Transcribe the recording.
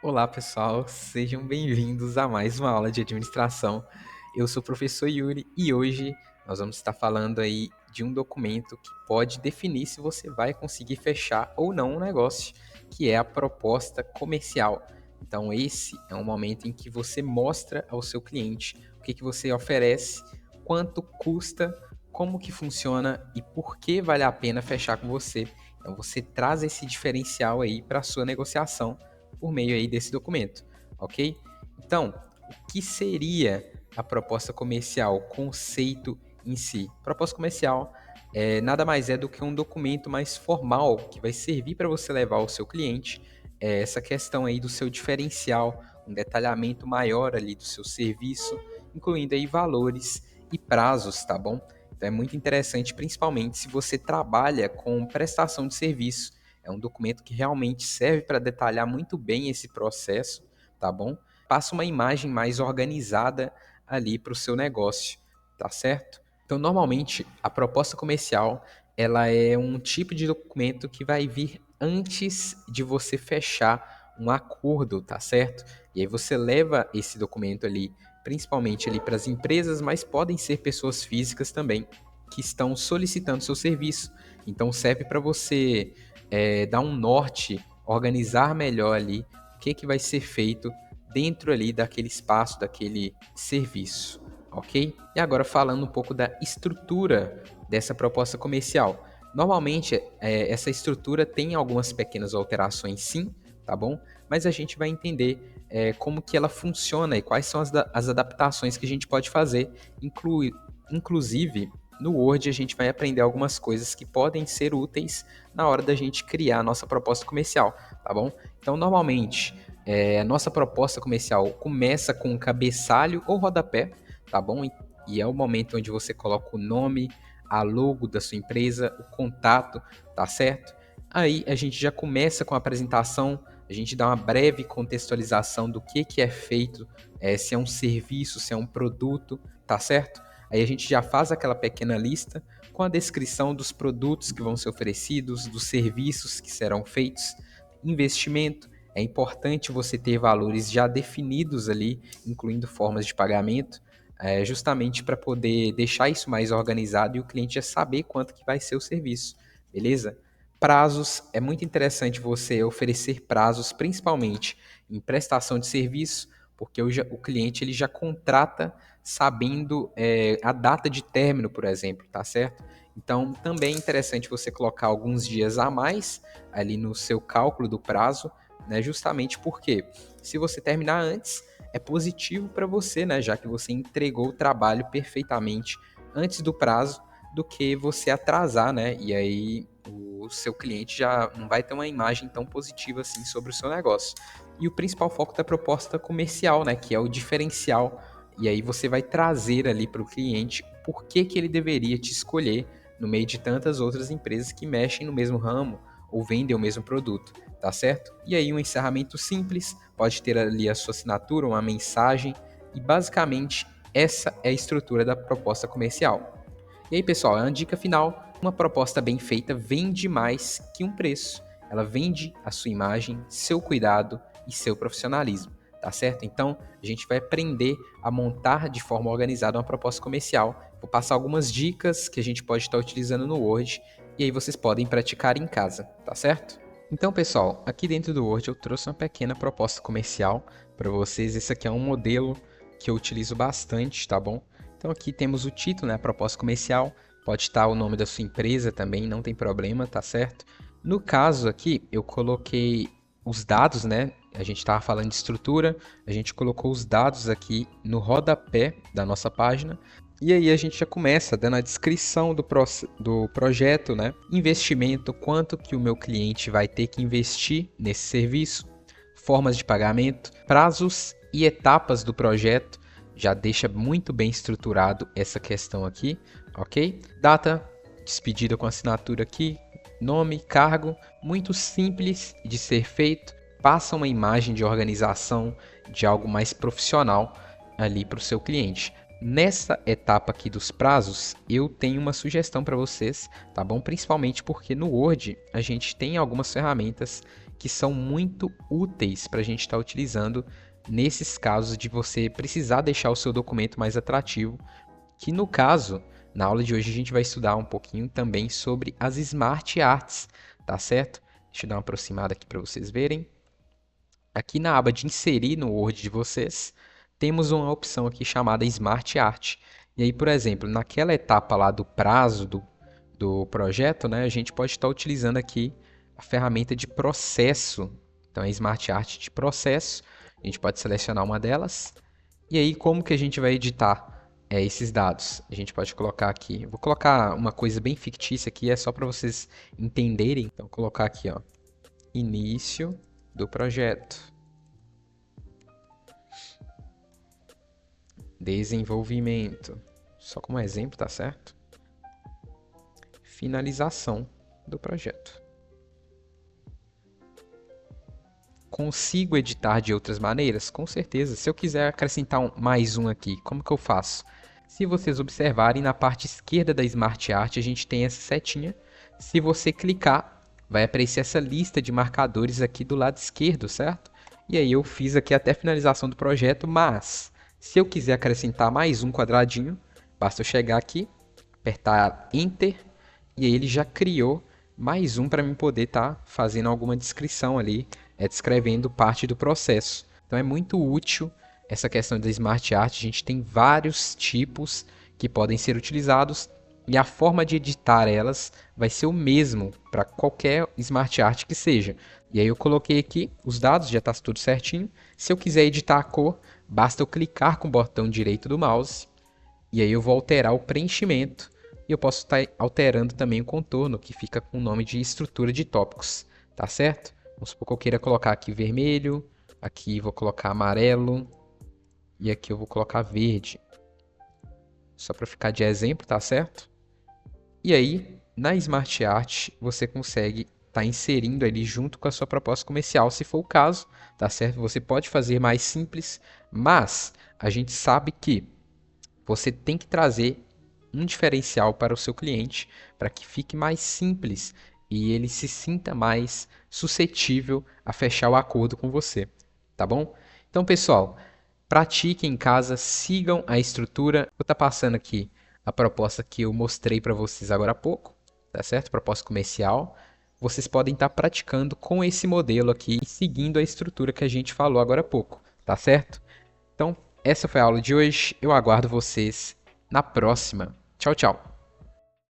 Olá, pessoal, sejam bem-vindos a mais uma aula de administração. Eu sou o professor Yuri e hoje nós vamos estar falando aí de um documento que pode definir se você vai conseguir fechar ou não um negócio, que é a proposta comercial. Então, esse é um momento em que você mostra ao seu cliente o que você oferece, quanto custa, como que funciona e por que vale a pena fechar com você. Então, você traz esse diferencial aí para a sua negociação por meio aí desse documento, ok? Então, o que seria a proposta comercial, o conceito em si? Proposta comercial nada mais é do que um documento mais formal que vai servir para você levar ao seu cliente essa questão aí do seu diferencial, um detalhamento maior ali do seu serviço, incluindo aí valores e prazos, tá bom? Então é muito interessante, principalmente se você trabalha com prestação de serviço. É um documento que realmente serve para detalhar muito bem esse processo, tá bom? Passa uma imagem mais organizada ali para o seu negócio, tá certo? Então, normalmente, a proposta comercial, ela é um tipo de documento que vai vir antes de você fechar um acordo, tá certo? E aí você leva esse documento ali, principalmente ali para as empresas, mas podem ser pessoas físicas também que estão solicitando seu serviço. Então serve para você dar um norte, organizar melhor ali o que vai ser feito dentro ali daquele espaço, daquele serviço, ok? E agora falando um pouco da estrutura dessa proposta comercial. Normalmente essa estrutura tem algumas pequenas alterações sim, tá bom? Mas a gente vai entender como que ela funciona e quais são as adaptações que a gente pode fazer, inclusive no Word a gente vai aprender algumas coisas que podem ser úteis na hora da gente criar a nossa proposta comercial, tá bom? Então, normalmente, a nossa proposta comercial começa com um cabeçalho ou rodapé, tá bom? E é o momento onde você coloca o nome, a logo da sua empresa, o contato, tá certo? Aí a gente já começa com a apresentação, a gente dá uma breve contextualização do que é feito, se é um serviço, se é um produto, tá certo? Aí a gente já faz aquela pequena lista com a descrição dos produtos que vão ser oferecidos, dos serviços que serão feitos, investimento. É importante você ter valores já definidos ali, incluindo formas de pagamento, justamente para poder deixar isso mais organizado e o cliente já saber quanto que vai ser o serviço, beleza? Prazos, é muito interessante você oferecer prazos, principalmente em prestação de serviço, porque o cliente ele já contrata sabendo a data de término, por exemplo, tá certo? Então, também é interessante você colocar alguns dias a mais ali no seu cálculo do prazo, né? Justamente porque se você terminar antes, é positivo para você, né? Já que você entregou o trabalho perfeitamente antes do prazo, do que você atrasar, né? E aí o seu cliente já não vai ter uma imagem tão positiva assim sobre o seu negócio. E o principal foco da proposta comercial, né? Que é o diferencial. E aí você vai trazer ali para o cliente por que ele deveria te escolher no meio de tantas outras empresas que mexem no mesmo ramo ou vendem o mesmo produto, tá certo? E aí um encerramento simples, pode ter ali a sua assinatura, uma mensagem e basicamente essa é a estrutura da proposta comercial. E aí, pessoal, a dica final, uma proposta bem feita vende mais que um preço. Ela vende a sua imagem, seu cuidado e seu profissionalismo, tá certo? Então, a gente vai aprender a montar de forma organizada uma proposta comercial. Vou passar algumas dicas que a gente pode estar utilizando no Word e aí vocês podem praticar em casa, tá certo? Então, pessoal, aqui dentro do Word eu trouxe uma pequena proposta comercial para vocês. Esse aqui é um modelo que eu utilizo bastante, tá bom? Então aqui temos o título, né, a proposta comercial, pode estar o nome da sua empresa também, não tem problema, tá certo? No caso aqui, eu coloquei os dados, né? A gente estava falando de estrutura, a gente colocou os dados aqui no rodapé da nossa página. E aí a gente já começa dando a descrição do projeto, né? Investimento, quanto que o meu cliente vai ter que investir nesse serviço, formas de pagamento, prazos e etapas do projeto. Já deixa muito bem estruturado essa questão aqui, ok? Data, despedida com assinatura aqui, nome, cargo, muito simples de ser feito, passa uma imagem de organização, de algo mais profissional ali para o seu cliente. Nessa etapa aqui dos prazos, eu tenho uma sugestão para vocês, tá bom? Principalmente porque no Word a gente tem algumas ferramentas que são muito úteis para a gente estar utilizando nesses casos de você precisar deixar o seu documento mais atrativo, que no caso, na aula de hoje a gente vai estudar um pouquinho também sobre as Smart Arts, tá certo? Deixa eu dar uma aproximada aqui para vocês verem. Aqui na aba de inserir no Word de vocês, temos uma opção aqui chamada Smart Art. E aí, por exemplo, naquela etapa lá do prazo do projeto, né, a gente pode estar utilizando aqui a ferramenta de processo. Então, é Smart Art de processo. A gente pode selecionar uma delas. E aí, como que a gente vai editar esses dados? A gente pode colocar aqui. Eu vou colocar uma coisa bem fictícia aqui, é só para vocês entenderem. Então, colocar aqui, ó, início do projeto. Desenvolvimento. Só como exemplo, tá certo? Finalização do projeto. Consigo editar de outras maneiras? Com certeza. Se eu quiser acrescentar mais um aqui, como que eu faço? Se vocês observarem, na parte esquerda da Smart Art, a gente tem essa setinha. Se você clicar, vai aparecer essa lista de marcadores aqui do lado esquerdo, certo? E aí eu fiz aqui até a finalização do projeto, mas se eu quiser acrescentar mais um quadradinho, basta eu chegar aqui, apertar Enter, e aí ele já criou mais um para mim poder estar fazendo alguma descrição ali, descrevendo parte do processo. Então é muito útil essa questão da Smart Art. A gente tem vários tipos que podem ser utilizados e a forma de editar elas vai ser o mesmo para qualquer Smart Art que seja. E aí eu coloquei aqui os dados, já está tudo certinho. Se eu quiser editar a cor, basta eu clicar com o botão direito do mouse e aí eu vou alterar o preenchimento. E eu posso estar alterando também o contorno, que fica com o nome de estrutura de tópicos, tá certo? Vamos supor que eu queira colocar aqui vermelho, aqui vou colocar amarelo e aqui eu vou colocar verde. Só para ficar de exemplo, tá certo? E aí, na Smart Art, você consegue estar inserindo ali junto com a sua proposta comercial, se for o caso, tá certo? Você pode fazer mais simples, mas a gente sabe que você tem que trazer um diferencial para o seu cliente, para que fique mais simples e ele se sinta mais suscetível a fechar o acordo com você, tá bom? Então, pessoal, pratiquem em casa, sigam a estrutura. Vou estar passando aqui a proposta que eu mostrei para vocês agora há pouco, tá certo? Proposta comercial. Vocês podem estar praticando com esse modelo aqui, seguindo a estrutura que a gente falou agora há pouco, tá certo? Então, essa foi a aula de hoje. Eu aguardo vocês na próxima. Tchau, tchau.